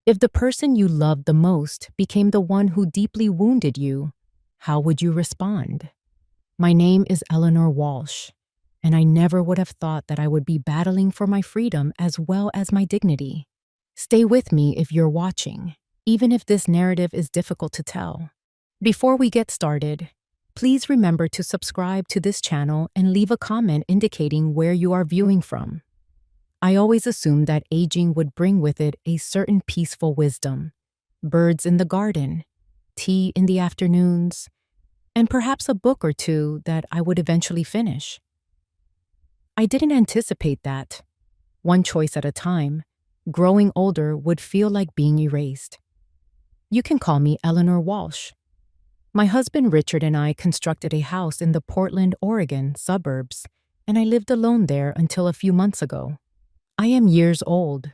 If the person you loved the most became the one who deeply wounded you, how would you respond? My name is Eleanor Walsh, and I never would have thought that I would be battling for my freedom as well as my dignity. Stay with me if you're watching, even if this narrative is difficult to tell. Before we get started, please remember to subscribe to this channel and leave a comment indicating where you are viewing from. I always assumed that aging would bring with it a certain peaceful wisdom, birds in the garden, tea in the afternoons, and perhaps a book or two that I would eventually finish. I didn't anticipate that, one choice at a time, growing older would feel like being erased. You can call me Eleanor Walsh. My husband Richard and I constructed a house in the Portland, Oregon suburbs, and I lived alone there until a few months ago. I am years old.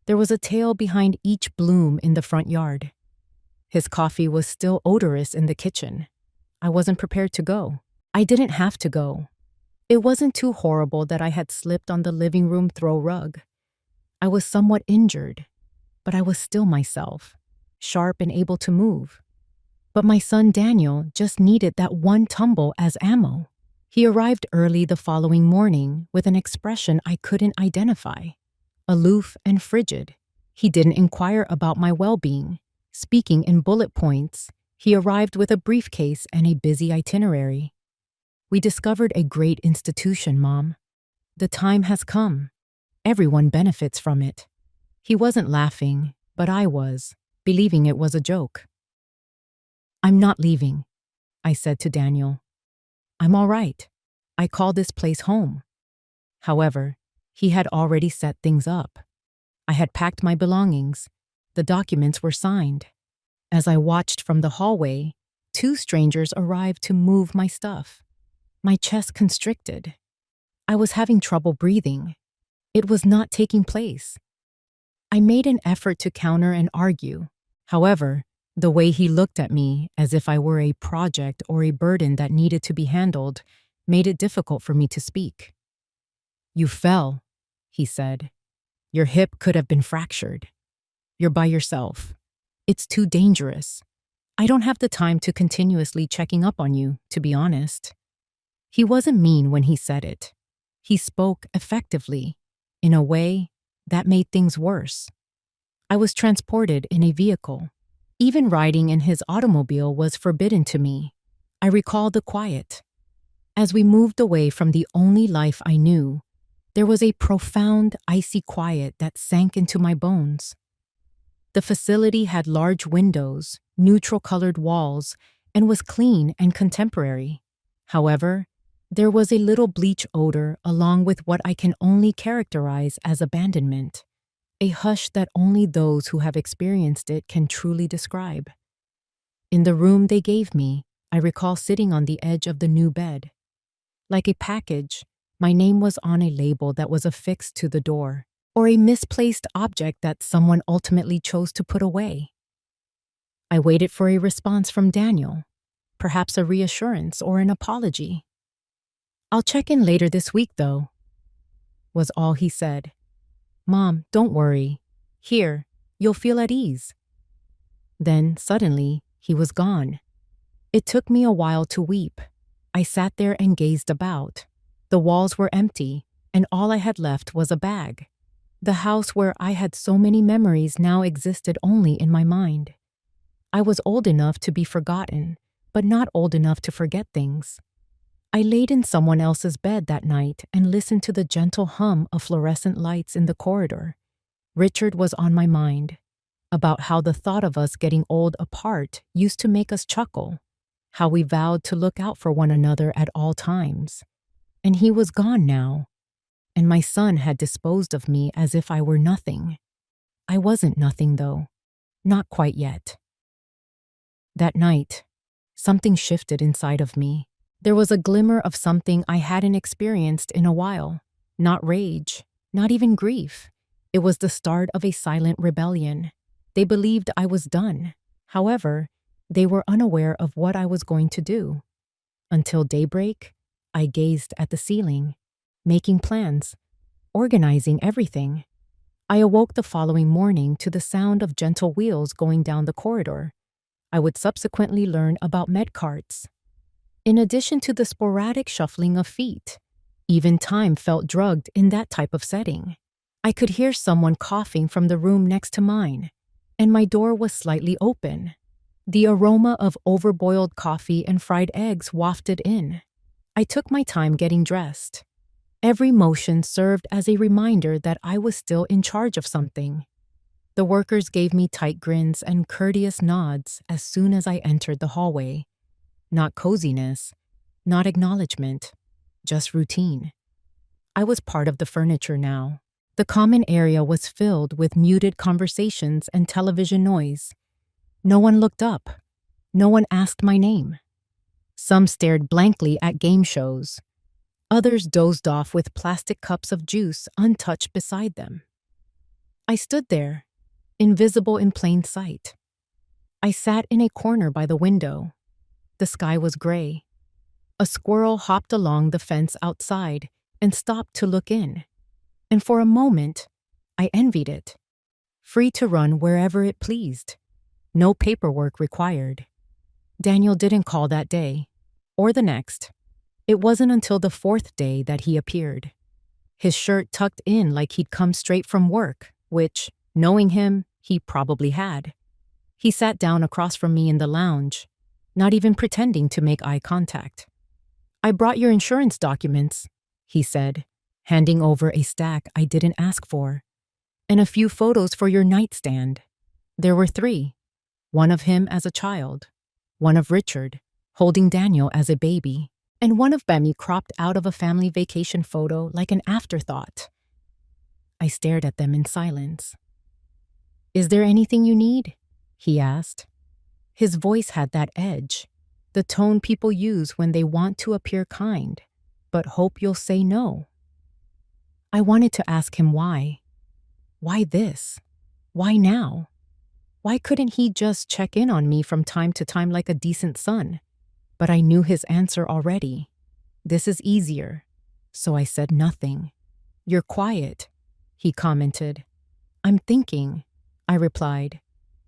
There was a tale behind each bloom in the front yard. His coffee was still odorous in the kitchen. I wasn't prepared to go. I didn't have to go. It wasn't too horrible that I had slipped on the living room throw rug. I was somewhat injured, but I was still myself, sharp and able to move. But my son Daniel just needed that one tumble as ammo. He arrived early the following morning with an expression I couldn't identify, aloof and frigid. He didn't inquire about my well-being. Speaking in bullet points, he arrived with a briefcase and a busy itinerary. We discovered a great institution, Mom. The time has come. Everyone benefits from it. He wasn't laughing, but I was, believing it was a joke. I'm not leaving, I said to Daniel. I'm all right. I call this place home. However, he had already set things up. I had packed my belongings. The documents were signed. As I watched from the hallway, two strangers arrived to move my stuff. My chest constricted. I was having trouble breathing. It was not taking place. I made an effort to counter and argue. However, the way he looked at me, as if I were a project or a burden that needed to be handled, made it difficult for me to speak. You fell, he said. Your hip could have been fractured. You're by yourself. It's too dangerous. I don't have the time to continuously checking up on you, to be honest. He wasn't mean when he said it. He spoke effectively, in a way that made things worse. I was transported in a vehicle. Even riding in his automobile was forbidden to me. I recall the quiet. As we moved away from the only life I knew, there was a profound, icy quiet that sank into my bones. The facility had large windows, neutral-colored walls, and was clean and contemporary. However, there was a little bleach odor along with what I can only characterize as abandonment. A hush that only those who have experienced it can truly describe. In the room they gave me, I recall sitting on the edge of the new bed. Like a package, my name was on a label that was affixed to the door, or a misplaced object that someone ultimately chose to put away. I waited for a response from Daniel, perhaps a reassurance or an apology. I'll check in later this week, though, was all he said. Mom, don't worry. Here, you'll feel at ease. Then, suddenly, he was gone. It took me a while to weep. I sat there and gazed about. The walls were empty, and all I had left was a bag. The house where I had so many memories now existed only in my mind. I was old enough to be forgotten, but not old enough to forget things. I laid in someone else's bed that night and listened to the gentle hum of fluorescent lights in the corridor. Richard was on my mind, about how the thought of us getting old apart used to make us chuckle, how we vowed to look out for one another at all times. And he was gone now, and my son had disposed of me as if I were nothing. I wasn't nothing, though, not quite yet. That night, something shifted inside of me. There was a glimmer of something I hadn't experienced in a while. Not rage, not even grief. It was the start of a silent rebellion. They believed I was done. However, they were unaware of what I was going to do. Until daybreak, I gazed at the ceiling, making plans, organizing everything. I awoke the following morning to the sound of gentle wheels going down the corridor. I would subsequently learn about med carts. In addition to the sporadic shuffling of feet, even time felt drugged in that type of setting. I could hear someone coughing from the room next to mine, and my door was slightly open. The aroma of overboiled coffee and fried eggs wafted in. I took my time getting dressed. Every motion served as a reminder that I was still in charge of something. The workers gave me tight grins and courteous nods as soon as I entered the hallway. Not coziness, not acknowledgement, just routine. I was part of the furniture now. The common area was filled with muted conversations and television noise. No one looked up. No one asked my name. Some stared blankly at game shows. Others dozed off with plastic cups of juice untouched beside them. I stood there, invisible in plain sight. I sat in a corner by the window. The sky was gray. A squirrel hopped along the fence outside and stopped to look in. And for a moment, I envied it. Free to run wherever it pleased. No paperwork required. Daniel didn't call that day, or the next. It wasn't until the fourth day that he appeared. His shirt tucked in like he'd come straight from work, which, knowing him, he probably had. He sat down across from me in the lounge, not even pretending to make eye contact. "I brought your insurance documents," he said, handing over a stack I didn't ask for, "and a few photos for your nightstand." There were 3. One of him as a child, one of Richard, holding Daniel as a baby, and one of Bemi cropped out of a family vacation photo like an afterthought. I stared at them in silence. "Is there anything you need?" he asked. His voice had that edge, the tone people use when they want to appear kind, but hope you'll say no. I wanted to ask him why. Why this? Why now? Why couldn't he just check in on me from time to time like a decent son? But I knew his answer already. "This is easier." So I said nothing. "You're quiet," he commented. "I'm thinking," I replied.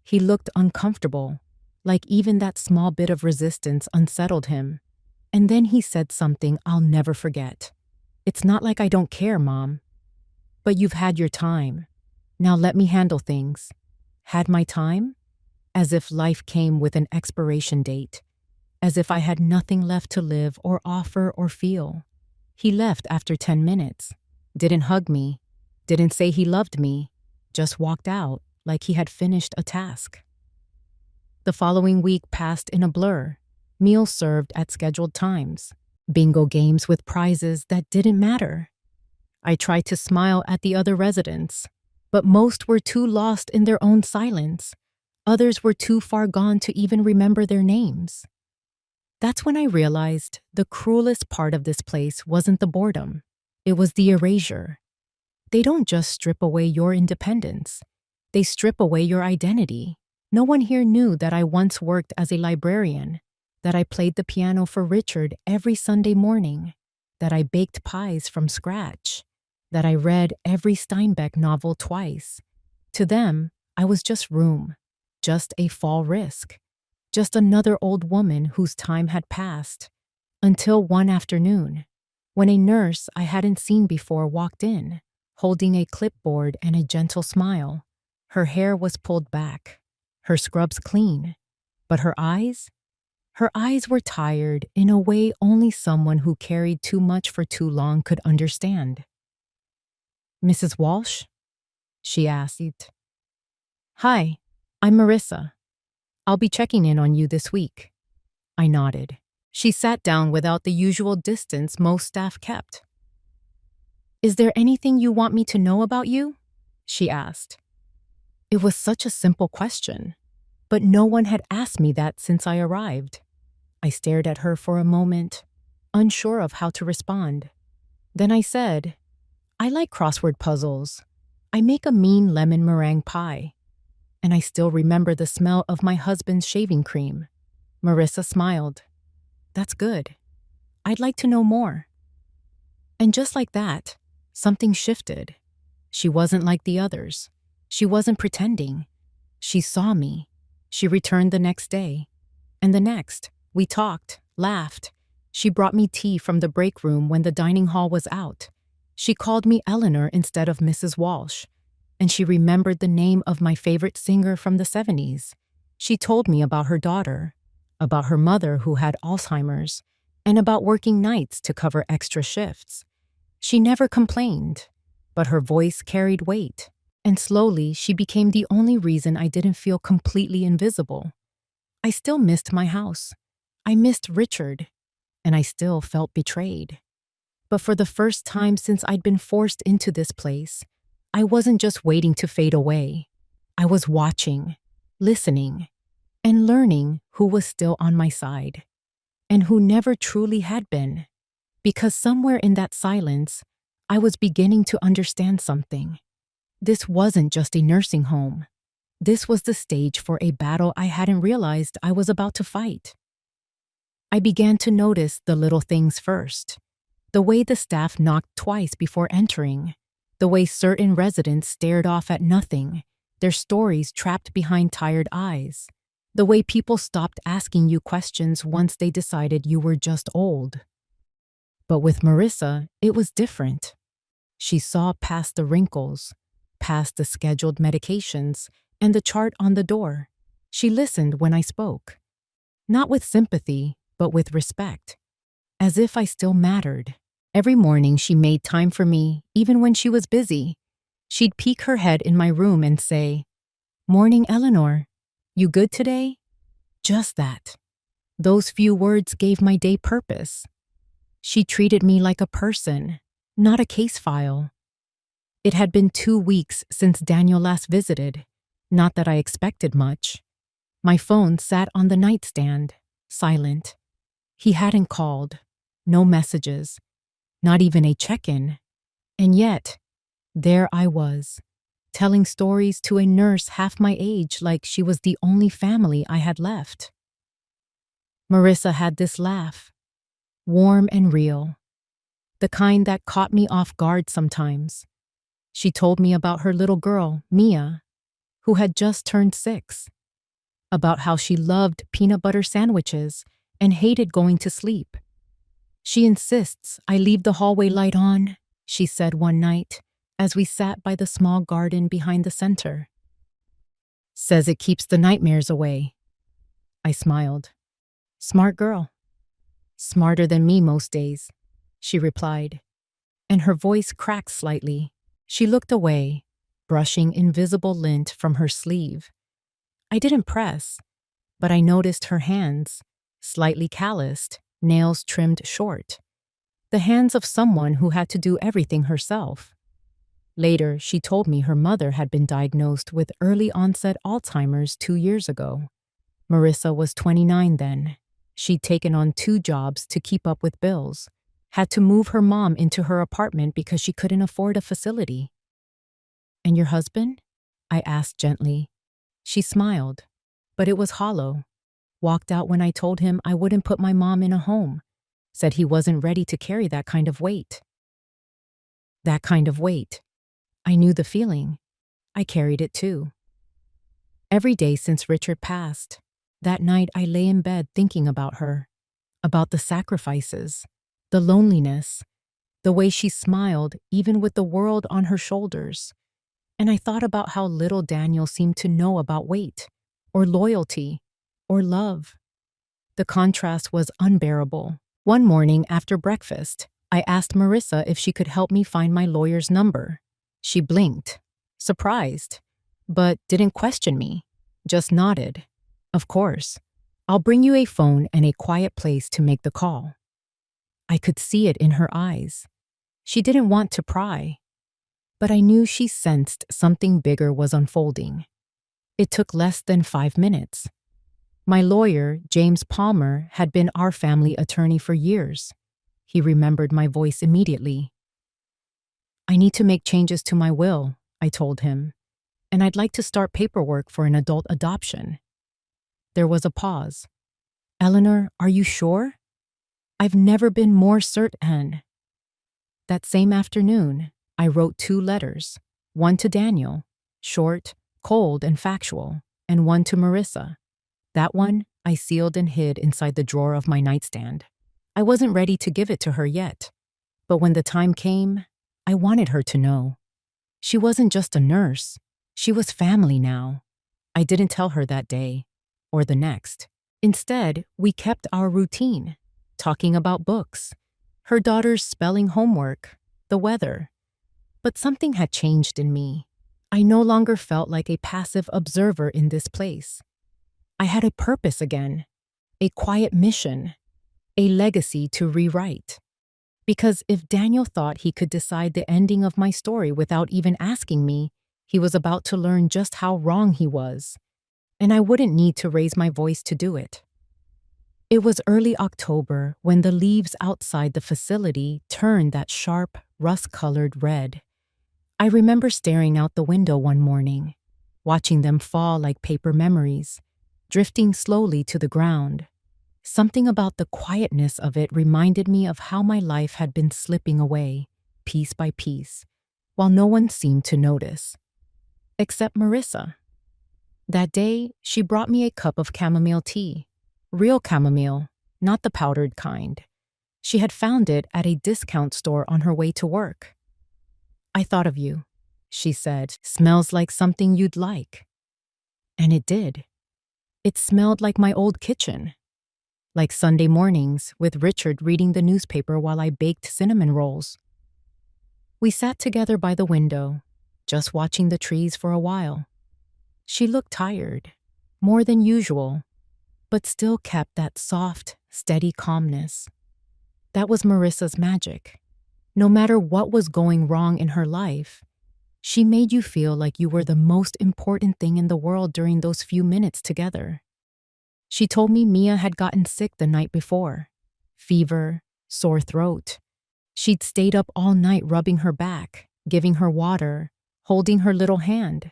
He looked uncomfortable, like even that small bit of resistance unsettled him. And then he said something I'll never forget. "It's not like I don't care, Mom. But you've had your time. Now let me handle things." Had my time? As if life came with an expiration date. As if I had nothing left to live or offer or feel. He left after 10 minutes. Didn't hug me. Didn't say he loved me. Just walked out like he had finished a task. The following week passed in a blur. Meals served at scheduled times. Bingo games with prizes that didn't matter. I tried to smile at the other residents, but most were too lost in their own silence. Others were too far gone to even remember their names. That's when I realized the cruelest part of this place wasn't the boredom. It was the erasure. They don't just strip away your independence. They strip away your identity. No one here knew that I once worked as a librarian, that I played the piano for Richard every Sunday morning, that I baked pies from scratch, that I read every Steinbeck novel twice. To them, I was just room, just a fall risk. Just another old woman whose time had passed, until one afternoon, when a nurse I hadn't seen before walked in, holding a clipboard and a gentle smile. Her hair was pulled back, her scrubs clean, but her eyes were tired in a way only someone who carried too much for too long could understand. "Mrs. Walsh?" she asked. "Hi, I'm Marissa. I'll be checking in on you this week." I nodded. She sat down without the usual distance most staff kept. "Is there anything you want me to know about you?" she asked. It was such a simple question, but no one had asked me that since I arrived. I stared at her for a moment, unsure of how to respond. Then I said, "I like crossword puzzles. I make a mean lemon meringue pie. And I still remember the smell of my husband's shaving cream." Marissa smiled. "That's good. I'd like to know more." And just like that, something shifted. She wasn't like the others. She wasn't pretending. She saw me. She returned the next day. And the next. We talked, laughed. She brought me tea from the break room when the dining hall was out. She called me Eleanor instead of Mrs. Walsh. And she remembered the name of my favorite singer from the 70s. She told me about her daughter, about her mother who had Alzheimer's, and about working nights to cover extra shifts. She never complained, but her voice carried weight, and slowly she became the only reason I didn't feel completely invisible. I still missed my house. I missed Richard, and I still felt betrayed. But for the first time since I'd been forced into this place, I wasn't just waiting to fade away. I was watching, listening, and learning who was still on my side, and who never truly had been. Because somewhere in that silence, I was beginning to understand something. This wasn't just a nursing home. This was the stage for a battle I hadn't realized I was about to fight. I began to notice the little things first. The way the staff knocked twice before entering. The way certain residents stared off at nothing, their stories trapped behind tired eyes. The way people stopped asking you questions once they decided you were just old. But with Marissa, it was different. She saw past the wrinkles, past the scheduled medications, and the chart on the door. She listened when I spoke. Not with sympathy, but with respect. As if I still mattered. Every morning she made time for me, even when she was busy. She'd peek her head in my room and say, "Morning, Eleanor. You good today?" Just that. Those few words gave my day purpose. She treated me like a person, not a case file. It had been 2 weeks since Daniel last visited. Not that I expected much. My phone sat on the nightstand, silent. He hadn't called. No messages. Not even a check-in. And yet, there I was, telling stories to a nurse half my age like she was the only family I had left. Marissa had this laugh, warm and real, the kind that caught me off guard sometimes. She told me about her little girl, Mia, who had just turned 6, about how she loved peanut butter sandwiches and hated going to sleep. "She insists I leave the hallway light on," she said one night as we sat by the small garden behind the center. "Says it keeps the nightmares away." I smiled. "Smart girl." "Smarter than me most days," she replied, and her voice cracked slightly. She looked away, brushing invisible lint from her sleeve. I didn't press, but I noticed her hands, slightly calloused, nails trimmed short. The hands of someone who had to do everything herself. Later, she told me her mother had been diagnosed with early-onset Alzheimer's 2 years ago. Marissa was 29 then. She'd taken on 2 jobs to keep up with bills, had to move her mom into her apartment because she couldn't afford a facility. "And your husband?" I asked gently. She smiled, but it was hollow. Walked out when I told him I wouldn't put my mom in a home. Said he wasn't ready to carry that kind of weight. That kind of weight. I knew the feeling. I carried it too. Every day since Richard passed, that night I lay in bed thinking about her, about the sacrifices, the loneliness, the way she smiled even with the world on her shoulders. And I thought about how little Daniel seemed to know about weight, or loyalty, or love. The contrast was unbearable. One morning after breakfast, I asked Marissa if she could help me find my lawyer's number. She blinked, surprised, but didn't question me, just nodded. "Of course. I'll bring you a phone and a quiet place to make the call." I could see it in her eyes. She didn't want to pry, but I knew she sensed something bigger was unfolding. It took less than 5 minutes. My lawyer, James Palmer, had been our family attorney for years. He remembered my voice immediately. "I need to make changes to my will," I told him, "and I'd like to start paperwork for an adult adoption." There was a pause. "Eleanor, are you sure?" "I've never been more certain." That same afternoon, I wrote 2 letters. One to Daniel, short, cold, and factual, and one to Marissa. That one I sealed and hid inside the drawer of my nightstand. I wasn't ready to give it to her yet, but when the time came, I wanted her to know. She wasn't just a nurse, she was family now. I didn't tell her that day, or the next. Instead, we kept our routine, talking about books, her daughter's spelling homework, the weather. But something had changed in me. I no longer felt like a passive observer in this place. I had a purpose again, a quiet mission, a legacy to rewrite. Because if Daniel thought he could decide the ending of my story without even asking me, he was about to learn just how wrong he was, and I wouldn't need to raise my voice to do it. It was early October when the leaves outside the facility turned that sharp, rust-colored red. I remember staring out the window one morning, watching them fall like paper memories, drifting slowly to the ground. Something about the quietness of it reminded me of how my life had been slipping away, piece by piece, while no one seemed to notice. Except Marissa. That day, she brought me a cup of chamomile tea. Real chamomile, not the powdered kind. She had found it at a discount store on her way to work. "I thought of you," she said. "Smells like something you'd like." And it did. It smelled like my old kitchen. Like Sunday mornings with Richard reading the newspaper while I baked cinnamon rolls. We sat together by the window, just watching the trees for a while. She looked tired, more than usual, but still kept that soft, steady calmness. That was Marissa's magic. No matter what was going wrong in her life, she made you feel like you were the most important thing in the world during those few minutes together. She told me Mia had gotten sick the night before. Fever, sore throat. She'd stayed up all night rubbing her back, giving her water, holding her little hand.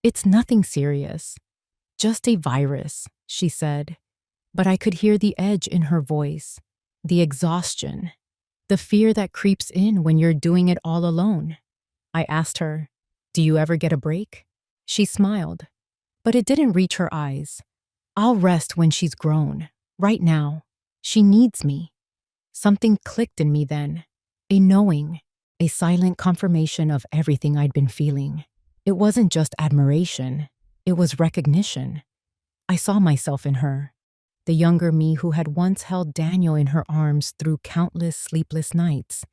"It's nothing serious. Just a virus," she said. But I could hear the edge in her voice, the exhaustion, the fear that creeps in when you're doing it all alone. I asked her, "Do you ever get a break?" She smiled, but it didn't reach her eyes. "I'll rest when she's grown. Right now, she needs me." Something clicked in me then, a knowing, a silent confirmation of everything I'd been feeling. It wasn't just admiration, it was recognition. I saw myself in her, the younger me who had once held Daniel in her arms through countless sleepless nights,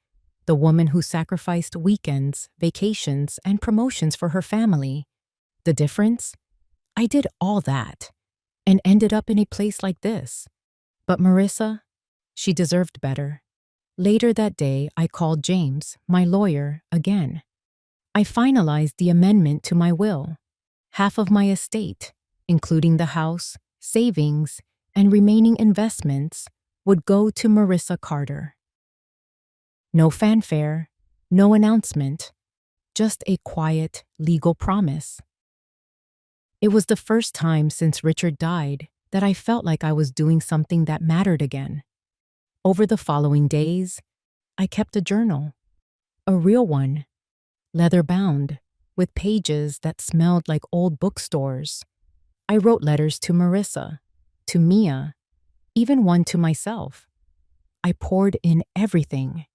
the woman who sacrificed weekends, vacations, and promotions for her family. The difference? I did all that and ended up in a place like this. But Marissa, she deserved better. Later that day, I called James, my lawyer, again. I finalized the amendment to my will. Half of my estate, including the house, savings, and remaining investments, would go to Marissa Carter. No fanfare, no announcement, just a quiet, legal promise. It was the first time since Richard died that I felt like I was doing something that mattered again. Over the following days, I kept a journal, a real one, leather-bound, with pages that smelled like old bookstores. I wrote letters to Marissa, to Mia, even one to myself. I poured in everything,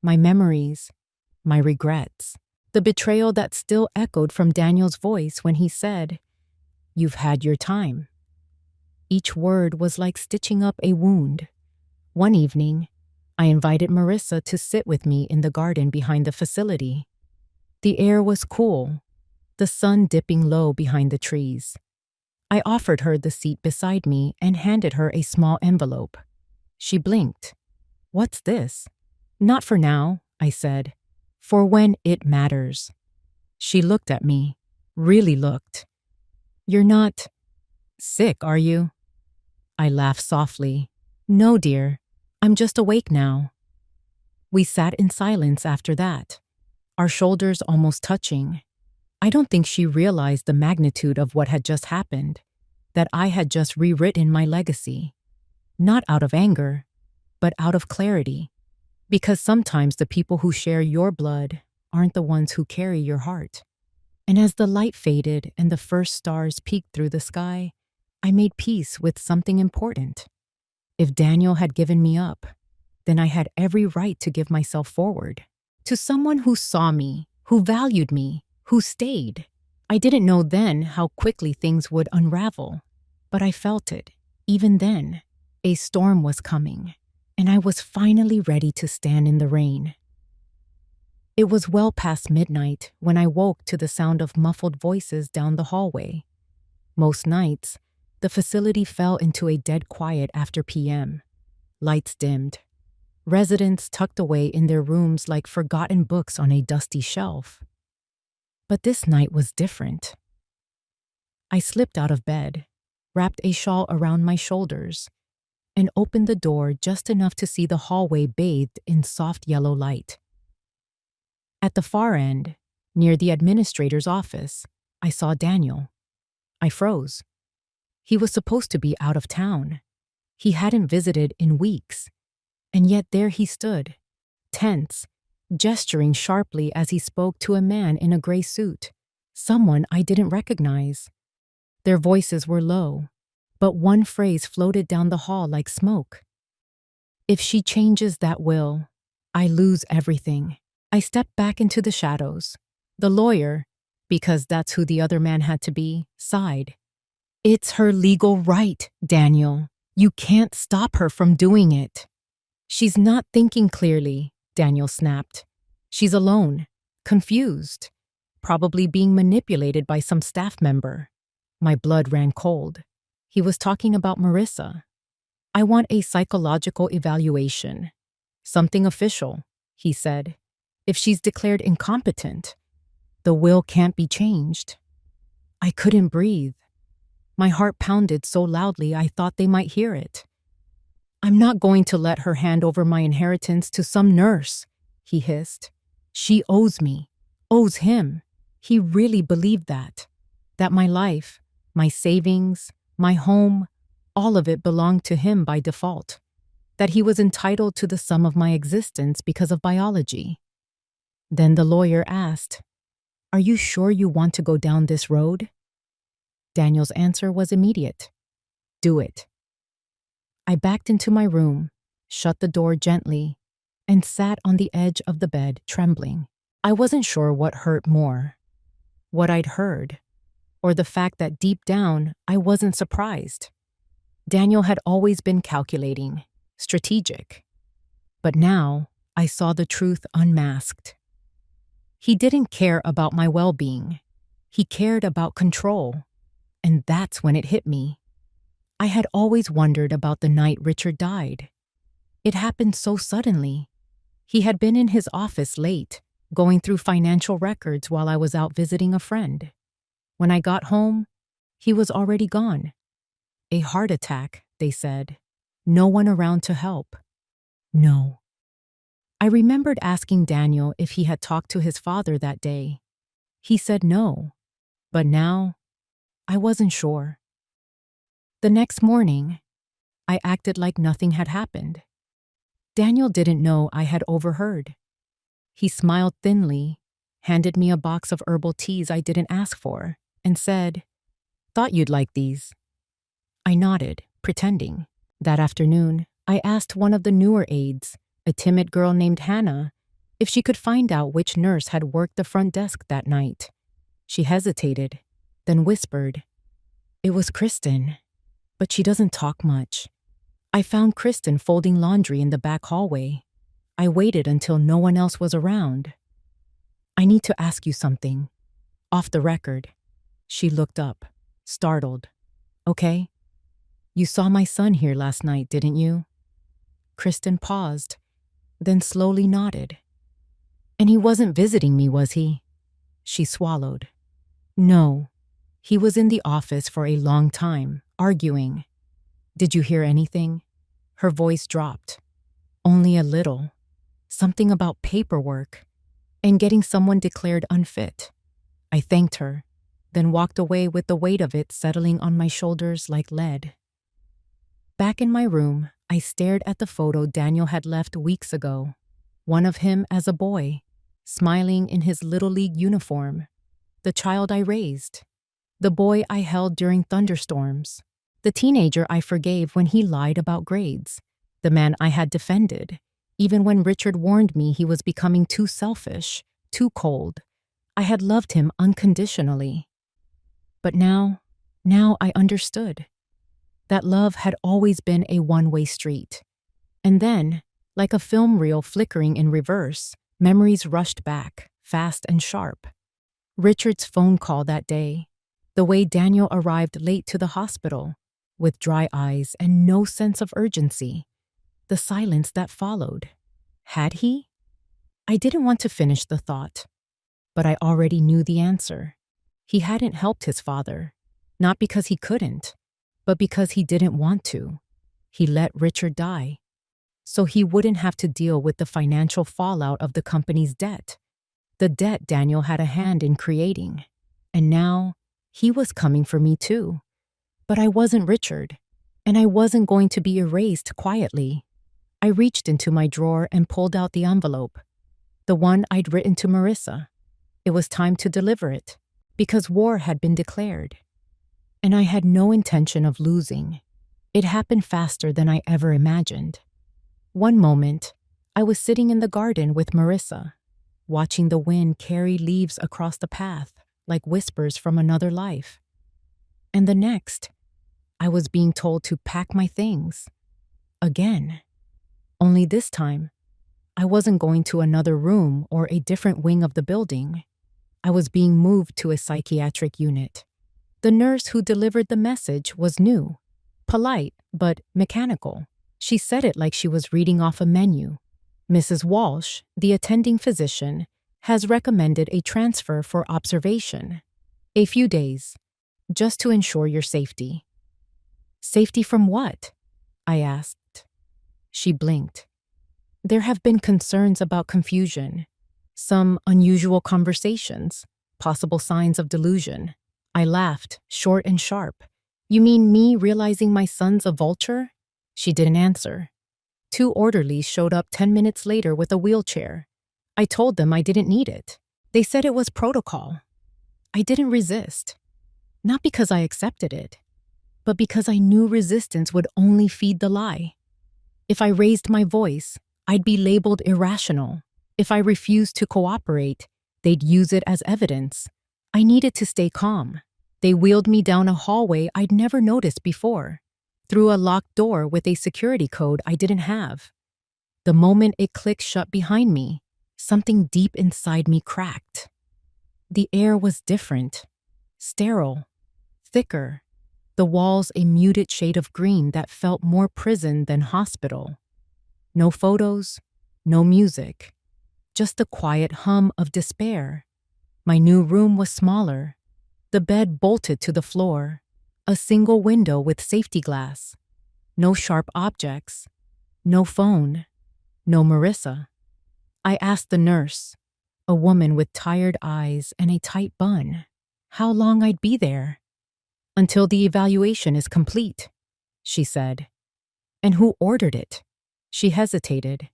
my memories, my regrets, the betrayal that still echoed from Daniel's voice when he said, "You've had your time." Each word was like stitching up a wound. One evening, I invited Marissa to sit with me in the garden behind the facility. The air was cool, the sun dipping low behind the trees. I offered her the seat beside me and handed her a small envelope. She blinked. "What's this?" "Not for now," I said. "For when it matters." She looked at me, really looked. "You're not sick, are you?" I laughed softly. "No, dear. I'm just awake now." We sat in silence after that, our shoulders almost touching. I don't think she realized the magnitude of what had just happened, that I had just rewritten my legacy. Not out of anger, but out of clarity. Because sometimes the people who share your blood aren't the ones who carry your heart. And as the light faded and the first stars peeked through the sky, I made peace with something important. If Daniel had given me up, then I had every right to give myself forward. To someone who saw me, who valued me, who stayed. I didn't know then how quickly things would unravel, but I felt it. Even then, a storm was coming, and I was finally ready to stand in the rain. It was well past midnight when I woke to the sound of muffled voices down the hallway. Most nights, the facility fell into a dead quiet after p.m. Lights dimmed. Residents tucked away in their rooms like forgotten books on a dusty shelf. But this night was different. I slipped out of bed, wrapped a shawl around my shoulders, and opened the door just enough to see the hallway bathed in soft yellow light. At the far end, near the administrator's office, I saw Daniel. I froze. He was supposed to be out of town. He hadn't visited in weeks. And yet there he stood, tense, gesturing sharply as he spoke to a man in a gray suit, someone I didn't recognize. Their voices were low, but one phrase floated down the hall like smoke. If she changes that will, I lose everything. I stepped back into the shadows. The lawyer, because that's who the other man had to be, sighed. It's her legal right, Daniel. You can't stop her from doing it. She's not thinking clearly, Daniel snapped. She's alone, confused, probably being manipulated by some staff member. My blood ran cold. He was talking about Marissa. I want a psychological evaluation. Something official, he said. If she's declared incompetent, the will can't be changed. I couldn't breathe. My heart pounded so loudly I thought they might hear it. I'm not going to let her hand over my inheritance to some nurse, he hissed. She owes me, owes him. He really believed that my life, my savings, my home, all of it belonged to him by default, that he was entitled to the sum of my existence because of biology. Then the lawyer asked, "Are you sure you want to go down this road?" Daniel's answer was immediate. Do it. I backed into my room, shut the door gently, and sat on the edge of the bed, trembling. I wasn't sure what hurt more, what I'd heard, or the fact that deep down I wasn't surprised. Daniel had always been calculating, strategic. But now I saw the truth unmasked. He didn't care about my well-being. He cared about control. And that's when it hit me. I had always wondered about the night Richard died. It happened so suddenly. He had been in his office late, going through financial records while I was out visiting a friend. When I got home, he was already gone. A heart attack, they said. No one around to help. No. I remembered asking Daniel if he had talked to his father that day. He said no, but now I wasn't sure. The next morning, I acted like nothing had happened. Daniel didn't know I had overheard. He smiled thinly, handed me a box of herbal teas I didn't ask for, and said, "Thought you'd like these." I nodded, pretending. That afternoon, I asked one of the newer aides, a timid girl named Hannah, if she could find out which nurse had worked the front desk that night. She hesitated, then whispered, "It was Kristen, but she doesn't talk much." I found Kristen folding laundry in the back hallway. I waited until no one else was around. "I need to ask you something. Off the record." She looked up, startled. "Okay? You saw my son here last night, didn't you?" Kristen paused, then slowly nodded. "And he wasn't visiting me, was he?" She swallowed. "No. He was in the office for a long time, arguing." "Did you hear anything?" Her voice dropped. "Only a little. Something about paperwork and getting someone declared unfit." I thanked her, then walked away with the weight of it settling on my shoulders like lead. Back in my room, I stared at the photo Daniel had left weeks ago. One of him as a boy, smiling in his Little League uniform. the child I raised, the boy I held during thunderstorms, the teenager I forgave when he lied about grades, the man I had defended, even when Richard warned me he was becoming too selfish, too cold. I had loved him unconditionally. But now I understood. That love had always been a one-way street. And then, like a film reel flickering in reverse, memories rushed back, fast and sharp. Richard's phone call that day, the way Daniel arrived late to the hospital, with dry eyes and no sense of urgency, the silence that followed. Had he? I didn't want to finish the thought, but I already knew the answer. He hadn't helped his father, not because he couldn't, but because he didn't want to. He let Richard die, so he wouldn't have to deal with the financial fallout of the company's debt, the debt Daniel had a hand in creating. And now, he was coming for me too. But I wasn't Richard, and I wasn't going to be erased quietly. I reached into my drawer and pulled out the envelope, the one I'd written to Marissa. It was time to deliver it, because war had been declared. And I had no intention of losing. It happened faster than I ever imagined. One moment, I was sitting in the garden with Marissa, watching the wind carry leaves across the path like whispers from another life. And the next, I was being told to pack my things. Again. Only this time, I wasn't going to another room or a different wing of the building. I was being moved to a psychiatric unit. The nurse who delivered the message was new, polite, but mechanical. She said it like she was reading off a menu. Mrs. Walsh, the attending physician, has recommended a transfer for observation. A few days, just to ensure your safety. Safety from what? I asked. She blinked. There have been concerns about confusion, some unusual conversations, possible signs of delusion. I laughed, short and sharp. You mean me realizing my son's a vulture? She didn't answer. 2 orderlies showed up 10 minutes later with a wheelchair. I told them I didn't need it. They said it was protocol. I didn't resist. Not because I accepted it, but because I knew resistance would only feed the lie. If I raised my voice, I'd be labeled irrational. If I refused to cooperate, they'd use it as evidence. I needed to stay calm. They wheeled me down a hallway I'd never noticed before, through a locked door with a security code I didn't have. The moment it clicked shut behind me, something deep inside me cracked. The air was different, sterile, thicker, the walls a muted shade of green that felt more prison than hospital. No photos, no music, just the quiet hum of despair. My new room was smaller, the bed bolted to the floor, a single window with safety glass, no sharp objects, no phone, no Marissa. I asked the nurse, a woman with tired eyes and a tight bun, how long I'd be there. Until the evaluation is complete, she said. And who ordered it? She hesitated,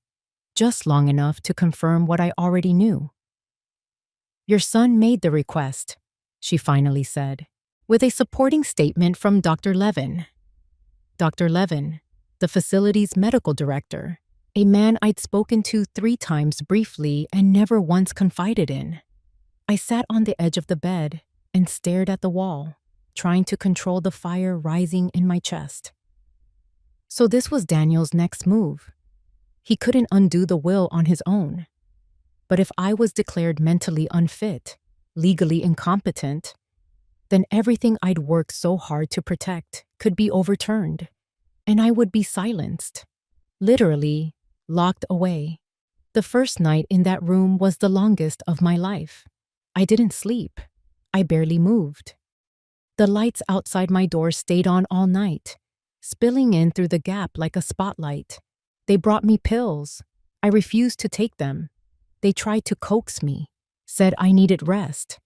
just long enough to confirm what I already knew. Your son made the request, she finally said, with a supporting statement from Dr. Levin. Dr. Levin, the facility's medical director, a man I'd spoken to 3 times briefly and never once confided in. I sat on the edge of the bed and stared at the wall, trying to control the fire rising in my chest. So this was Daniel's next move. He couldn't undo the will on his own. But if I was declared mentally unfit, legally incompetent, then everything I'd worked so hard to protect could be overturned, and I would be silenced, literally locked away. The first night in that room was the longest of my life. I didn't sleep. I barely moved. The lights outside my door stayed on all night, spilling in through the gap like a spotlight. They brought me pills. I refused to take them. They tried to coax me, said I needed rest,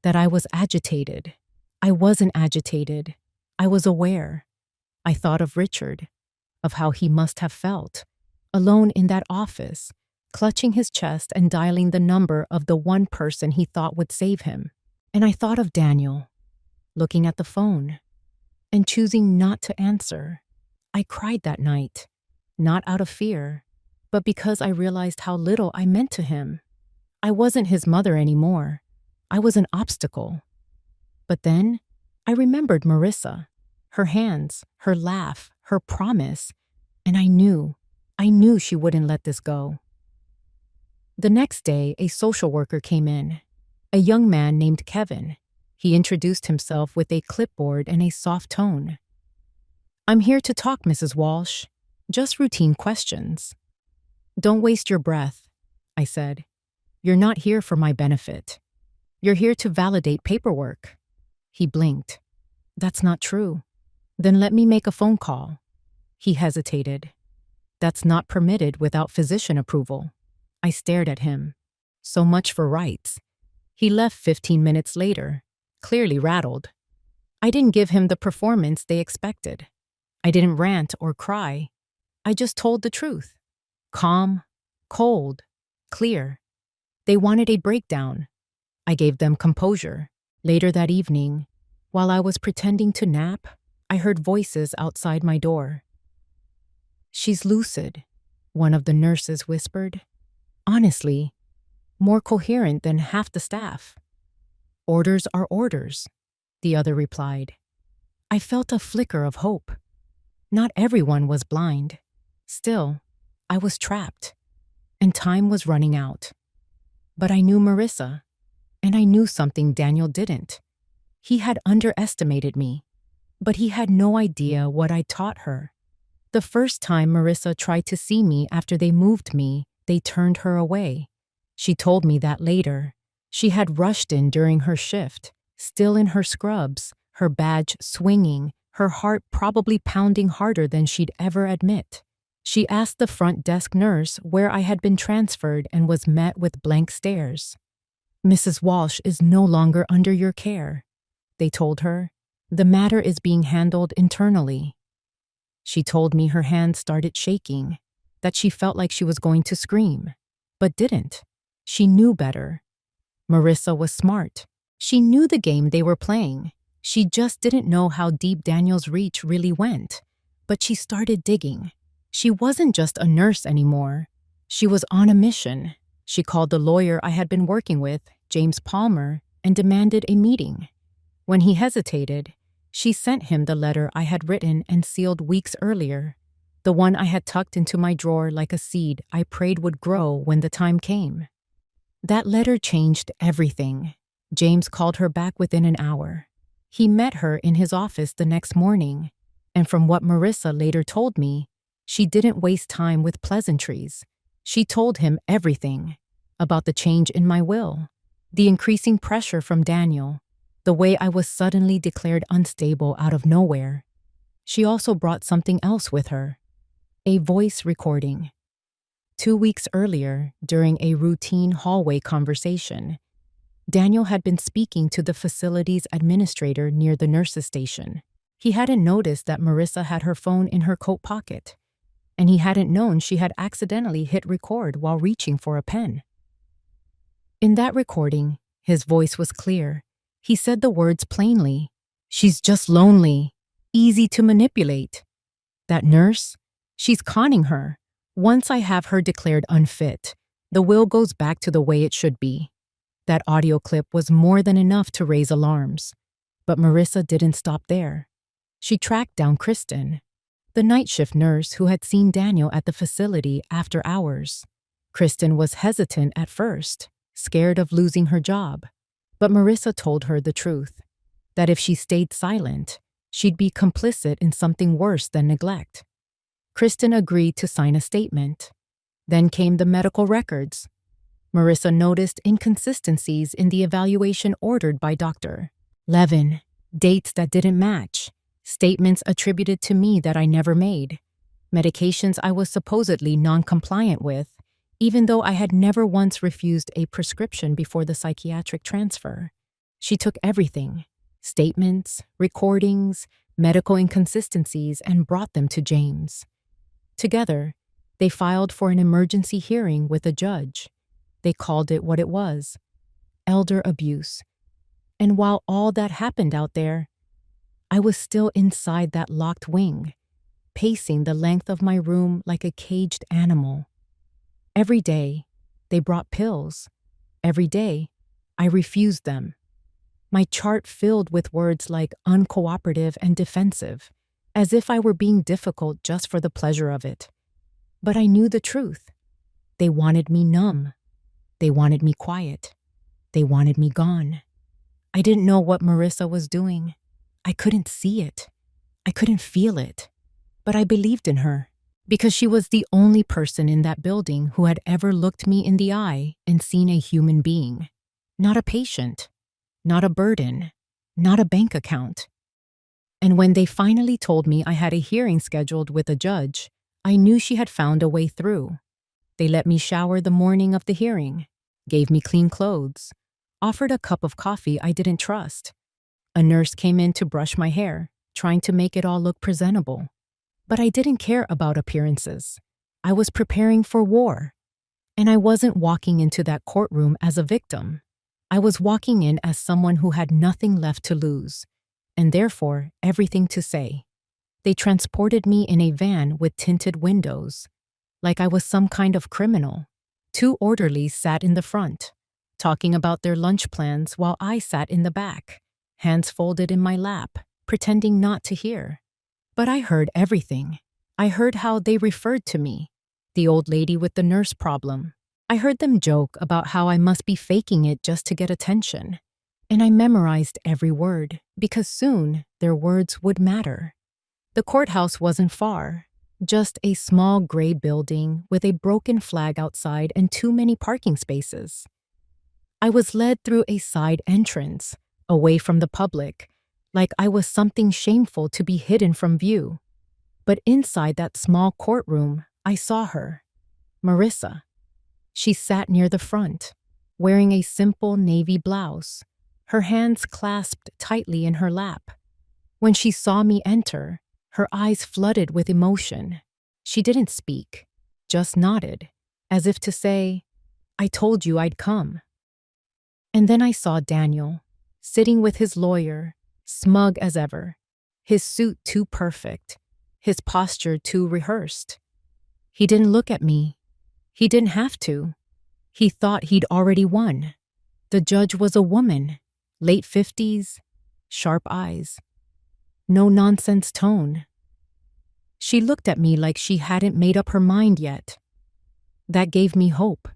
that I was agitated. I wasn't agitated. I was aware. I thought of Richard, of how he must have felt, alone in that office, clutching his chest and dialing the number of the one person he thought would save him. And I thought of Daniel, looking at the phone and choosing not to answer. I cried that night, not out of fear, but because I realized how little I meant to him. I wasn't his mother anymore. I was an obstacle. But then I remembered Marissa, her hands, her laugh, her promise, and I knew she wouldn't let this go. The next day, a social worker came in, a young man named Kevin. He introduced himself with a clipboard and a soft tone. "I'm here to talk, Mrs. Walsh. Just routine questions." "Don't waste your breath," I said. "You're not here for my benefit. You're here to validate paperwork." He blinked. "That's not true." "Then let me make a phone call." He hesitated. "That's not permitted without physician approval." I stared at him. So much for rights. He left 15 minutes later, clearly rattled. I didn't give him the performance they expected. I didn't rant or cry. I just told the truth. Calm, cold, clear. They wanted a breakdown. I gave them composure. Later that evening, while I was pretending to nap, I heard voices outside my door. "She's lucid," one of the nurses whispered. Honestly, more coherent than half the staff. "Orders are orders," the other replied. I felt a flicker of hope. Not everyone was blind. Still, I was trapped, and time was running out. But I knew Marissa, and I knew something Daniel didn't. He had underestimated me, but he had no idea what I taught her. The first time Marissa tried to see me after they moved me, they turned her away. She told me that later. She had rushed in during her shift, still in her scrubs, her badge swinging, her heart probably pounding harder than she'd ever admit. She asked the front desk nurse where I had been transferred and was met with blank stares. "Mrs. Walsh is no longer under your care," they told her. "The matter is being handled internally." She told me her hands started shaking, that she felt like she was going to scream, but didn't. She knew better. Marissa was smart. She knew the game they were playing. She just didn't know how deep Daniel's reach really went. But she started digging. She wasn't just a nurse anymore. She was on a mission. She called the lawyer I had been working with, James Palmer, and demanded a meeting. When he hesitated, she sent him the letter I had written and sealed weeks earlier, the one I had tucked into my drawer like a seed I prayed would grow when the time came. That letter changed everything. James called her back within an hour. He met her in his office the next morning, and from what Marissa later told me, she didn't waste time with pleasantries. She told him everything about the change in my will, the increasing pressure from Daniel, the way I was suddenly declared unstable out of nowhere. She also brought something else with her, a voice recording. 2 weeks earlier, during a routine hallway conversation, Daniel had been speaking to the facility's administrator near the nurses' station. He hadn't noticed that Marissa had her phone in her coat pocket, and he hadn't known she had accidentally hit record while reaching for a pen. In that recording, his voice was clear. He said the words plainly. "She's just lonely, easy to manipulate. That nurse, she's conning her. Once I have her declared unfit, the will goes back to the way it should be." That audio clip was more than enough to raise alarms. But Marissa didn't stop there. She tracked down Kristen, the night shift nurse who had seen Daniel at the facility after hours. Kristen was hesitant at first, scared of losing her job. But Marissa told her the truth, that if she stayed silent, she'd be complicit in something worse than neglect. Kristen agreed to sign a statement. Then came the medical records. Marissa noticed inconsistencies in the evaluation ordered by Dr. Levin, dates that didn't match, statements attributed to me that I never made, medications I was supposedly non-compliant with, even though I had never once refused a prescription before the psychiatric transfer. She took everything, statements, recordings, medical inconsistencies, and brought them to James. Together, they filed for an emergency hearing with a judge. They called it what it was: elder abuse. And while all that happened out there, I was still inside that locked wing, pacing the length of my room like a caged animal. Every day, they brought pills. Every day, I refused them. My chart filled with words like uncooperative and defensive, as if I were being difficult just for the pleasure of it. But I knew the truth. They wanted me numb. They wanted me quiet. They wanted me gone. I didn't know what Marissa was doing. I couldn't see it. I couldn't feel it. But I believed in her, because she was the only person in that building who had ever looked me in the eye and seen a human being. Not a patient. Not a burden. Not a bank account. And when they finally told me I had a hearing scheduled with a judge, I knew she had found a way through. They let me shower the morning of the hearing, gave me clean clothes, offered a cup of coffee I didn't trust. A nurse came in to brush my hair, trying to make it all look presentable. But I didn't care about appearances. I was preparing for war. And I wasn't walking into that courtroom as a victim. I was walking in as someone who had nothing left to lose, and therefore everything to say. They transported me in a van with tinted windows, like I was some kind of criminal. 2 orderlies sat in the front, talking about their lunch plans while I sat in the back, hands folded in my lap, pretending not to hear. But I heard everything. I heard how they referred to me, the old lady with the nurse problem. I heard them joke about how I must be faking it just to get attention. And I memorized every word, because soon their words would matter. The courthouse wasn't far, just a small gray building with a broken flag outside and too many parking spaces. I was led through a side entrance, away from the public, like I was something shameful to be hidden from view. But inside that small courtroom, I saw her, Marissa. She sat near the front, wearing a simple navy blouse, her hands clasped tightly in her lap. When she saw me enter, her eyes flooded with emotion. She didn't speak, just nodded, as if to say, "I told you I'd come." And then I saw Daniel, sitting with his lawyer, smug as ever, his suit too perfect, his posture too rehearsed. He didn't look at me. He didn't have to. He thought he'd already won. The judge was a woman, late 50s, sharp eyes. No nonsense tone. She looked at me like she hadn't made up her mind yet. That gave me hope.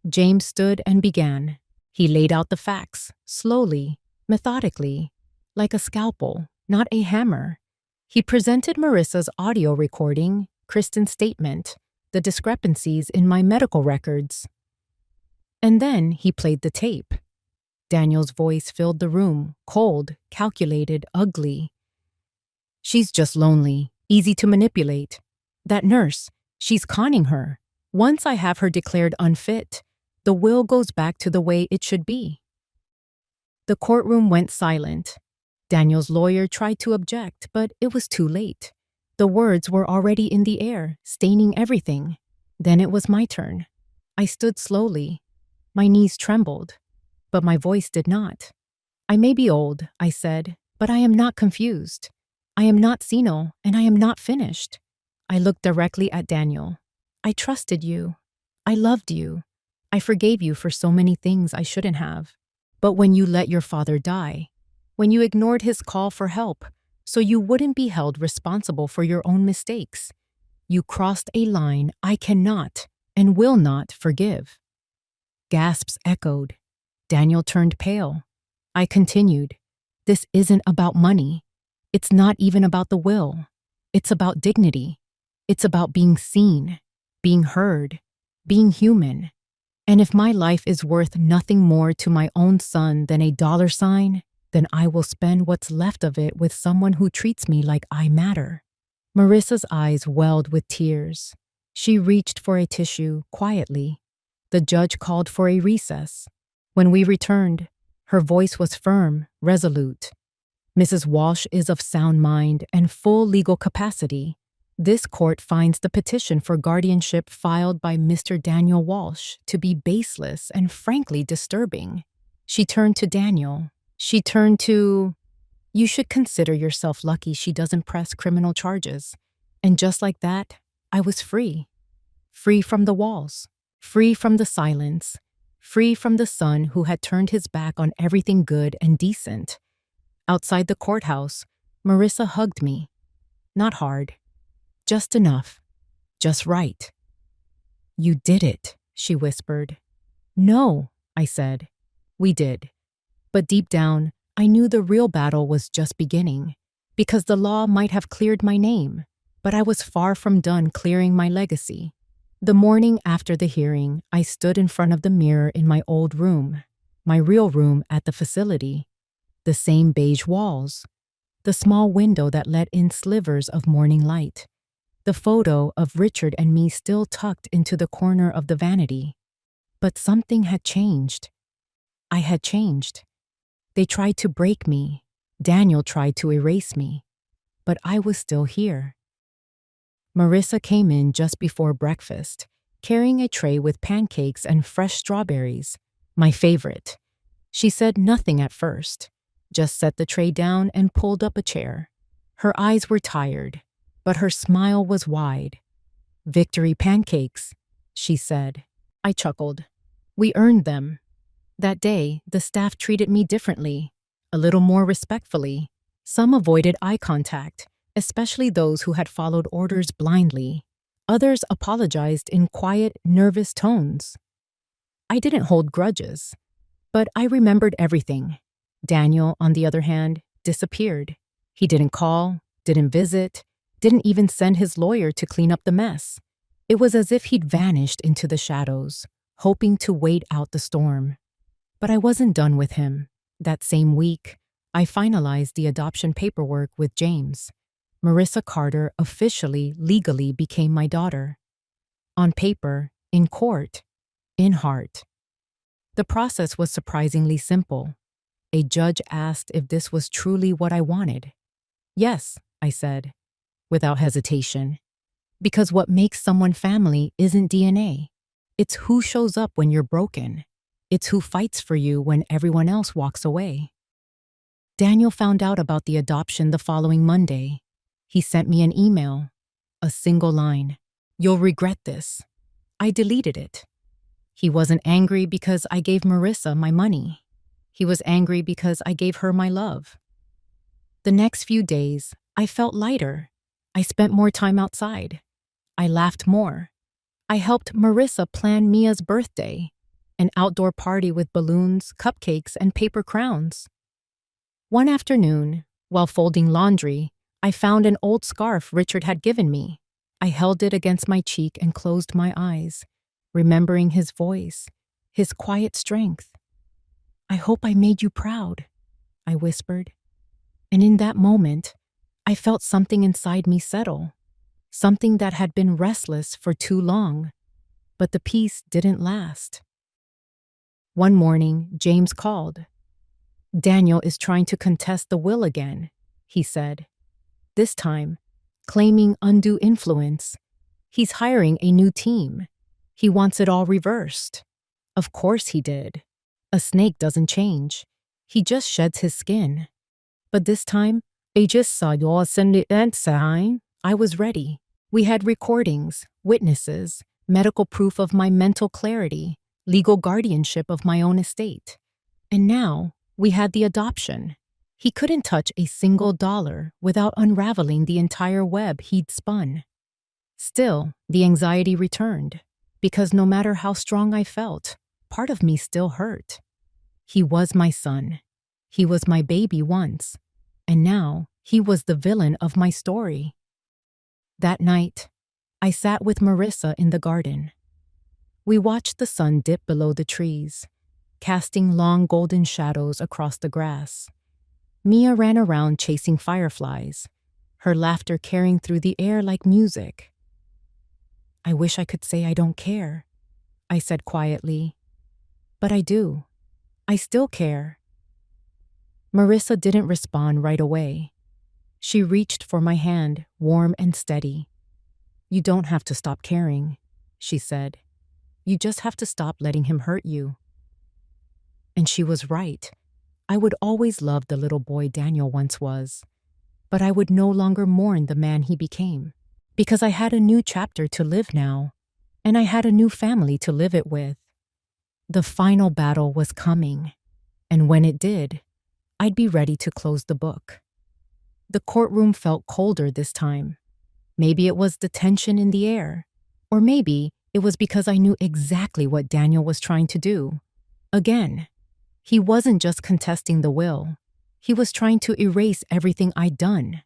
James stood and began. He laid out the facts, slowly, methodically, like a scalpel, not a hammer. He presented Marissa's audio recording, Kristen's statement, the discrepancies in my medical records. And then he played the tape. Daniel's voice filled the room, cold, calculated, ugly. "She's just lonely, easy to manipulate. That nurse, she's conning her. Once I have her declared unfit, the will goes back to the way it should be." The courtroom went silent. Daniel's lawyer tried to object, but it was too late. The words were already in the air, staining everything. Then it was my turn. I stood slowly. My knees trembled, but my voice did not. "I may be old," I said, "but I am not confused. I am not senile, and I am not finished." I looked directly at Daniel. "I trusted you. I loved you. I forgave you for so many things I shouldn't have. But when you let your father die, when you ignored his call for help, so you wouldn't be held responsible for your own mistakes, you crossed a line I cannot and will not forgive." Gasps echoed. Daniel turned pale. I continued, "This isn't about money. It's not even about the will. It's about dignity. It's about being seen, being heard, being human. And if my life is worth nothing more to my own son than a dollar sign, then I will spend what's left of it with someone who treats me like I matter." Marissa's eyes welled with tears. She reached for a tissue quietly. The judge called for a recess. When we returned, her voice was firm, resolute. "Mrs. Walsh is of sound mind and full legal capacity. This court finds the petition for guardianship filed by Mr. Daniel Walsh to be baseless and frankly disturbing." She turned to Daniel. She turned to, "You should consider yourself lucky she doesn't press criminal charges." And just like that, I was free. Free from the walls, free from the silence, free from the son who had turned his back on everything good and decent. Outside the courthouse, Marissa hugged me. Not hard, just enough, just right. "You did it," she whispered. "No," I said. "We did." But deep down, I knew the real battle was just beginning, because the law might have cleared my name, but I was far from done clearing my legacy. The morning after the hearing, I stood in front of the mirror in my old room, my real room at the facility. The same beige walls, the small window that let in slivers of morning light, the photo of Richard and me still tucked into the corner of the vanity. But something had changed. I had changed. They tried to break me. Daniel tried to erase me. But I was still here. Marissa came in just before breakfast, carrying a tray with pancakes and fresh strawberries, my favorite. She said nothing at first, just set the tray down and pulled up a chair. Her eyes were tired, but her smile was wide. "Victory pancakes," she said. I chuckled. "We earned them." That day, the staff treated me differently, a little more respectfully. Some avoided eye contact, especially those who had followed orders blindly. Others apologized in quiet, nervous tones. I didn't hold grudges, but I remembered everything. Daniel, on the other hand, disappeared. He didn't call, didn't visit, didn't even send his lawyer to clean up the mess. It was as if he'd vanished into the shadows, hoping to wait out the storm. But I wasn't done with him. That same week, I finalized the adoption paperwork with James. Marissa Carter officially, legally became my daughter. On paper, in court, in heart. The process was surprisingly simple. A judge asked if this was truly what I wanted. "Yes," I said, without hesitation. Because what makes someone family isn't DNA. It's who shows up when you're broken. It's who fights for you when everyone else walks away. Daniel found out about the adoption the following Monday. He sent me an email, a single line. "You'll regret this." I deleted it. He wasn't angry because I gave Marissa my money. He was angry because I gave her my love. The next few days, I felt lighter. I spent more time outside. I laughed more. I helped Marissa plan Mia's birthday, an outdoor party with balloons, cupcakes, and paper crowns. One afternoon, while folding laundry, I found an old scarf Richard had given me. I held it against my cheek and closed my eyes, remembering his voice, his quiet strength. "I hope I made you proud," I whispered. And in that moment, I felt something inside me settle, something that had been restless for too long. But the peace didn't last. One morning, James called. "Daniel is trying to contest the will again," he said. "This time, claiming undue influence. He's hiring a new team. He wants it all reversed." Of course he did. A snake doesn't change. He just sheds his skin. But this time, I was ready. We had recordings, witnesses, medical proof of my mental clarity, legal guardianship of my own estate. And now, we had the adoption. He couldn't touch a single dollar without unraveling the entire web he'd spun. Still, the anxiety returned, because no matter how strong I felt, part of me still hurt. He was my son. He was my baby once. And now, he was the villain of my story. That night, I sat with Marissa in the garden. We watched the sun dip below the trees, casting long golden shadows across the grass. Mia ran around chasing fireflies, her laughter carrying through the air like music. "I wish I could say I don't care," I said quietly. "But I do. I still care." Marissa didn't respond right away. She reached for my hand, warm and steady. "You don't have to stop caring," she said. "You just have to stop letting him hurt you." And she was right. I would always love the little boy Daniel once was, but I would no longer mourn the man he became, because I had a new chapter to live now, and I had a new family to live it with. The final battle was coming, and when it did, I'd be ready to close the book. The courtroom felt colder this time. Maybe it was the tension in the air, or maybe it was because I knew exactly what Daniel was trying to do. Again, he wasn't just contesting the will. He was trying to erase everything I'd done,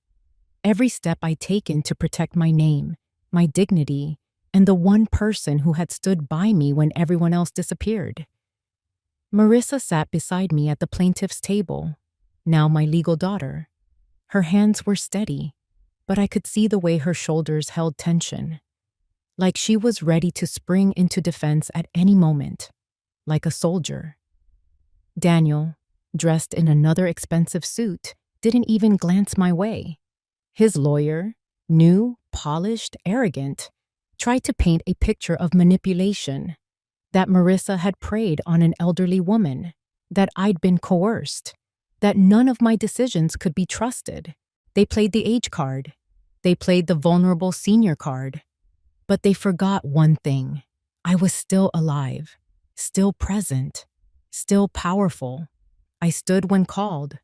every step I'd taken to protect my name, my dignity, and the one person who had stood by me when everyone else disappeared. Marissa sat beside me at the plaintiff's table, now my legal daughter. Her hands were steady, but I could see the way her shoulders held tension, like she was ready to spring into defense at any moment, like a soldier. Daniel, dressed in another expensive suit, didn't even glance my way. His lawyer, new, polished, arrogant, tried to paint a picture of manipulation, that Marissa had preyed on an elderly woman, that I'd been coerced, that none of my decisions could be trusted. They played the age card. They played the vulnerable senior card. But they forgot one thing. I was still alive, still present, still powerful. I stood when called.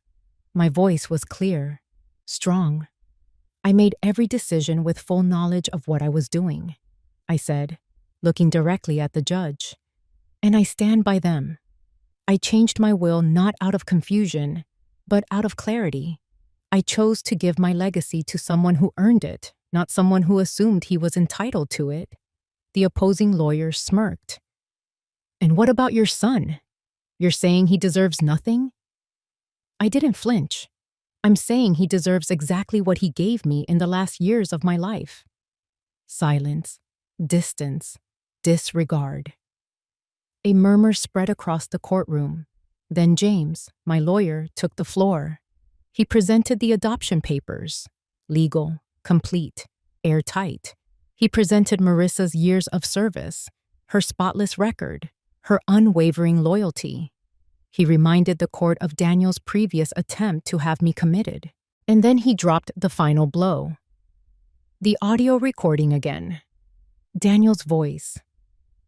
My voice was clear, strong. I made every decision with full knowledge of what I was doing, I said, looking directly at the judge. And I stand by them. I changed my will not out of confusion, but out of clarity. I chose to give my legacy to someone who earned it, not someone who assumed he was entitled to it. The opposing lawyer smirked. And what about your son? You're saying he deserves nothing? I didn't flinch. I'm saying he deserves exactly what he gave me in the last years of my life. Silence, distance, disregard. A murmur spread across the courtroom. Then James, my lawyer, took the floor. He presented the adoption papers, legal, complete, airtight. He presented Marissa's years of service, her spotless record, her unwavering loyalty. He reminded the court of Daniel's previous attempt to have me committed. And then he dropped the final blow. The audio recording again. Daniel's voice,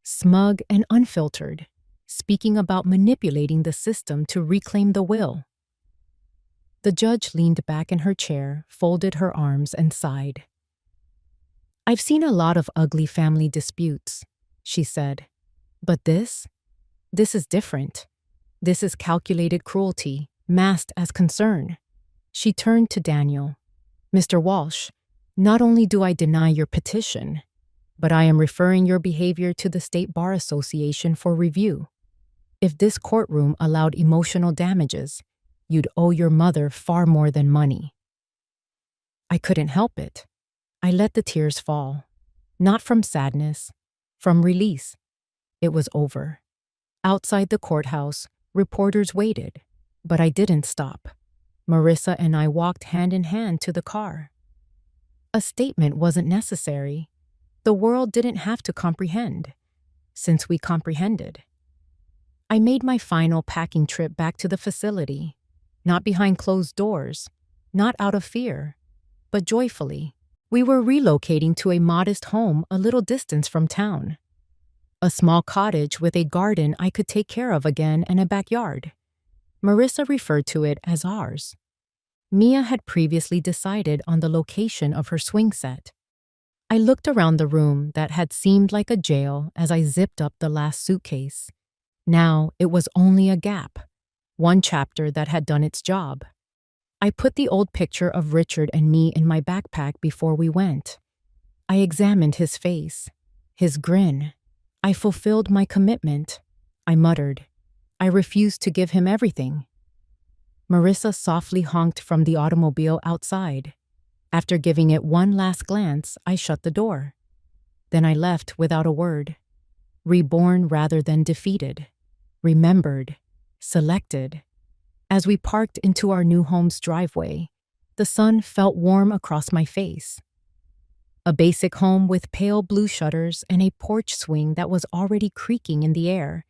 smug and unfiltered, speaking about manipulating the system to reclaim the will. The judge leaned back in her chair, folded her arms, and sighed. I've seen a lot of ugly family disputes, she said. But this is different. This is calculated cruelty, masked as concern. She turned to Daniel. Mr. Walsh, not only do I deny your petition, but I am referring your behavior to the State Bar Association for review. If this courtroom allowed emotional damages, you'd owe your mother far more than money. I couldn't help it. I let the tears fall. Not from sadness, from release. It was over. Outside the courthouse, reporters waited, but I didn't stop. Marissa and I walked hand in hand to the car. A statement wasn't necessary. The world didn't have to comprehend, since we comprehended. I made my final packing trip back to the facility, not behind closed doors, not out of fear, but joyfully. We were relocating to a modest home a little distance from town. A small cottage with a garden I could take care of again and a backyard. Marissa referred to it as ours. Mia had previously decided on the location of her swing set. I looked around the room that had seemed like a jail as I zipped up the last suitcase. Now it was only a gap, one chapter that had done its job. I put the old picture of Richard and me in my backpack before we went. I examined his face, his grin. I fulfilled my commitment, I muttered. I refused to give him everything. Marissa softly honked from the automobile outside. After giving it one last glance, I shut the door. Then I left without a word. Reborn rather than defeated. Remembered. Selected. As we parked into our new home's driveway, the sun felt warm across my face. A basic home with pale blue shutters and a porch swing that was already creaking in the air.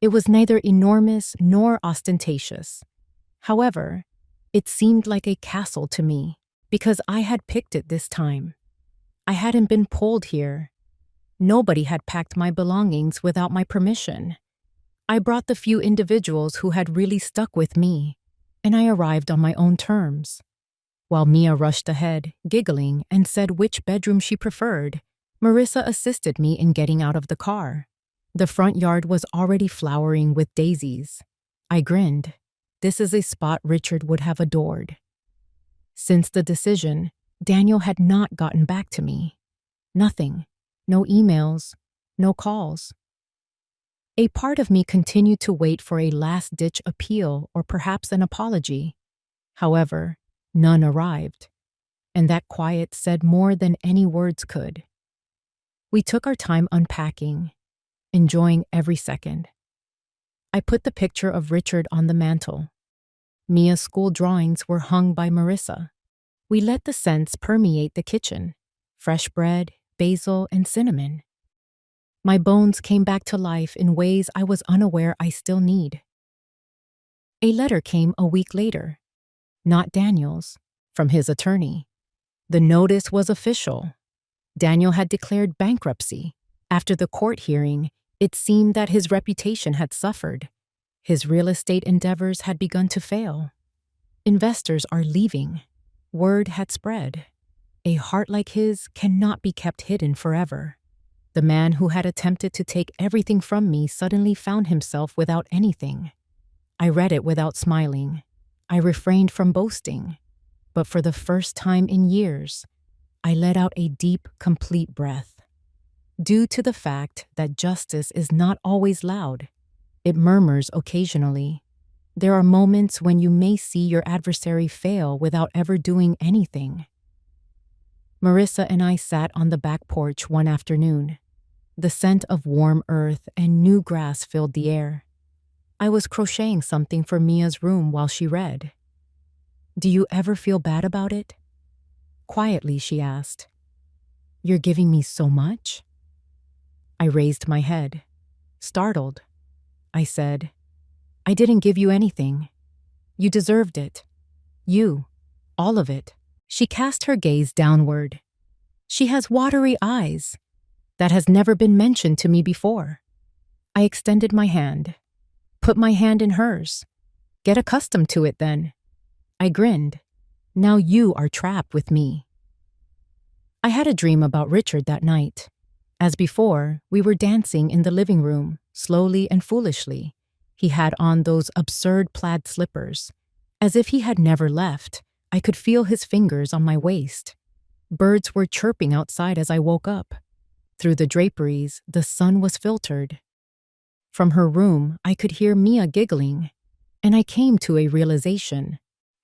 It was neither enormous nor ostentatious. However, it seemed like a castle to me because I had picked it this time. I hadn't been pulled here. Nobody had packed my belongings without my permission. I brought the few individuals who had really stuck with me, and I arrived on my own terms. While Mia rushed ahead, giggling, and said which bedroom she preferred, Marissa assisted me in getting out of the car. The front yard was already flowering with daisies. I grinned. This is a spot Richard would have adored. Since the decision, Daniel had not gotten back to me. Nothing. No emails. No calls. A part of me continued to wait for a last-ditch appeal or perhaps an apology. However, none arrived, and that quiet said more than any words could. We took our time unpacking, enjoying every second. I put the picture of Richard on the mantel. Mia's school drawings were hung by Marissa. We let the scents permeate the kitchen: fresh bread, basil, and cinnamon. My bones came back to life in ways I was unaware I still need. A letter came a week later. Not Daniel's, from his attorney. The notice was official. Daniel had declared bankruptcy. After the court hearing, it seemed that his reputation had suffered. His real estate endeavors had begun to fail. Investors are leaving. Word had spread. A heart like his cannot be kept hidden forever. The man who had attempted to take everything from me suddenly found himself without anything. I read it without smiling. I refrained from boasting. But for the first time in years, I let out a deep, complete breath. Due to the fact that justice is not always loud, it murmurs occasionally. There are moments when you may see your adversary fail without ever doing anything. Marissa and I sat on the back porch one afternoon. The scent of warm earth and new grass filled the air. I was crocheting something for Mia's room while she read. "Do you ever feel bad about it?" Quietly, she asked. "You're giving me so much?" I raised my head. Startled, I said, "I didn't give you anything. You deserved it. You. All of it." She cast her gaze downward. She has watery eyes. That has never been mentioned to me before. I extended my hand. Put my hand in hers. "Get accustomed to it then." I grinned. "Now you are trapped with me." I had a dream about Richard that night. As before, we were dancing in the living room, slowly and foolishly. He had on those absurd plaid slippers. As if he had never left, I could feel his fingers on my waist. Birds were chirping outside as I woke up. Through the draperies, the sun was filtered. From her room, I could hear Mia giggling, and I came to a realization.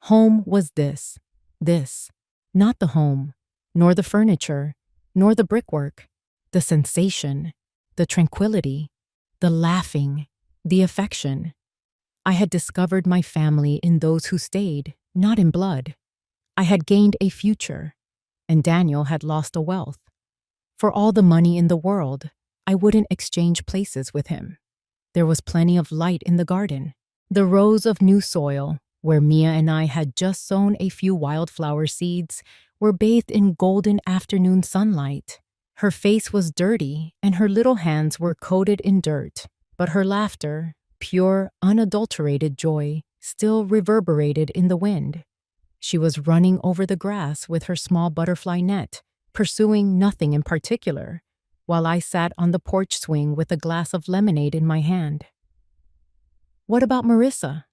Home was this. Not the home, nor the furniture, nor the brickwork. The sensation, the tranquility, the laughing, the affection. I had discovered my family in those who stayed, not in blood. I had gained a future, and Daniel had lost a wealth. For all the money in the world, I wouldn't exchange places with him. There was plenty of light in the garden, the rows of new soil, where Mia and I had just sown a few wildflower seeds, were bathed in golden afternoon sunlight. Her face was dirty, and her little hands were coated in dirt, but her laughter, pure, unadulterated joy, still reverberated in the wind. She was running over the grass with her small butterfly net, pursuing nothing in particular, while I sat on the porch swing with a glass of lemonade in my hand. What about Marissa?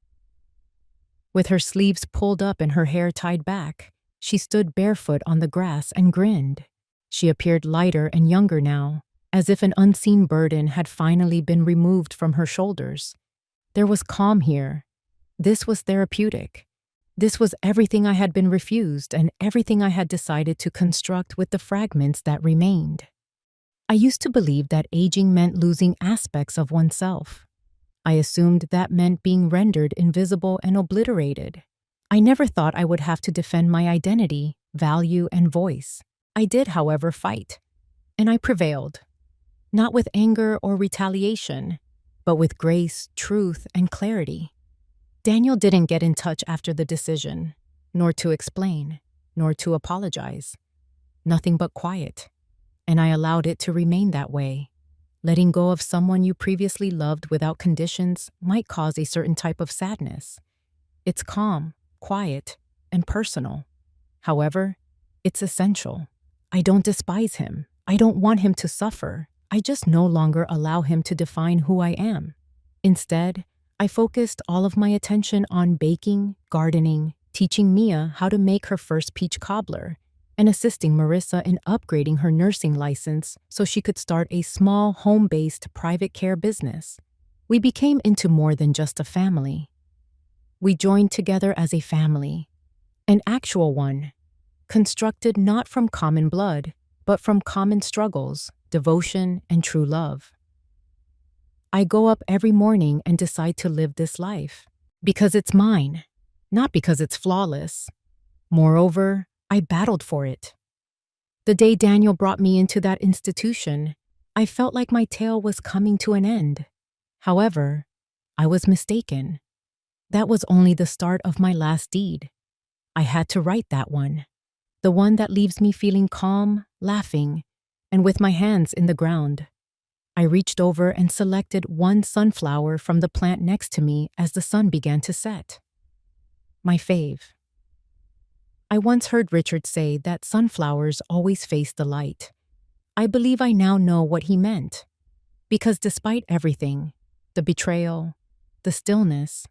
With her sleeves pulled up and her hair tied back, she stood barefoot on the grass and grinned. She appeared lighter and younger now, as if an unseen burden had finally been removed from her shoulders. There was calm here. This was therapeutic. This was everything I had been refused and everything I had decided to construct with the fragments that remained. I used to believe that aging meant losing aspects of oneself. I assumed that meant being rendered invisible and obliterated. I never thought I would have to defend my identity, value, and voice. I did, however, fight, and I prevailed. Not with anger or retaliation, but with grace, truth, and clarity. Daniel didn't get in touch after the decision, nor to explain, nor to apologize. Nothing but quiet. And I allowed it to remain that way. Letting go of someone you previously loved without conditions might cause a certain type of sadness. It's calm, quiet, and personal. However, it's essential. I don't despise him. I don't want him to suffer. I just no longer allow him to define who I am. Instead, I focused all of my attention on baking, gardening, teaching Mia how to make her first peach cobbler, and assisting Marissa in upgrading her nursing license so she could start a small, home-based private care business. We became into more than just a family. We joined together as a family, an actual one, constructed not from common blood, but from common struggles, devotion, and true love. I go up every morning and decide to live this life because it's mine, not because it's flawless. Moreover, I battled for it. The day Daniel brought me into that institution, I felt like my tale was coming to an end. However, I was mistaken. That was only the start of my last deed. I had to write that one, the one that leaves me feeling calm, laughing, and with my hands in the ground. I reached over and selected one sunflower from the plant next to me as the sun began to set. My fave. I once heard Richard say that sunflowers always face the light. I believe I now know what he meant. Because despite everything, the betrayal, the stillness,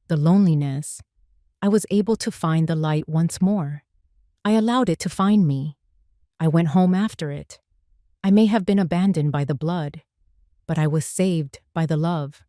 the loneliness, I was able to find the light once more. I allowed it to find me. I went home after it. I may have been abandoned by the blood, but I was saved by the love.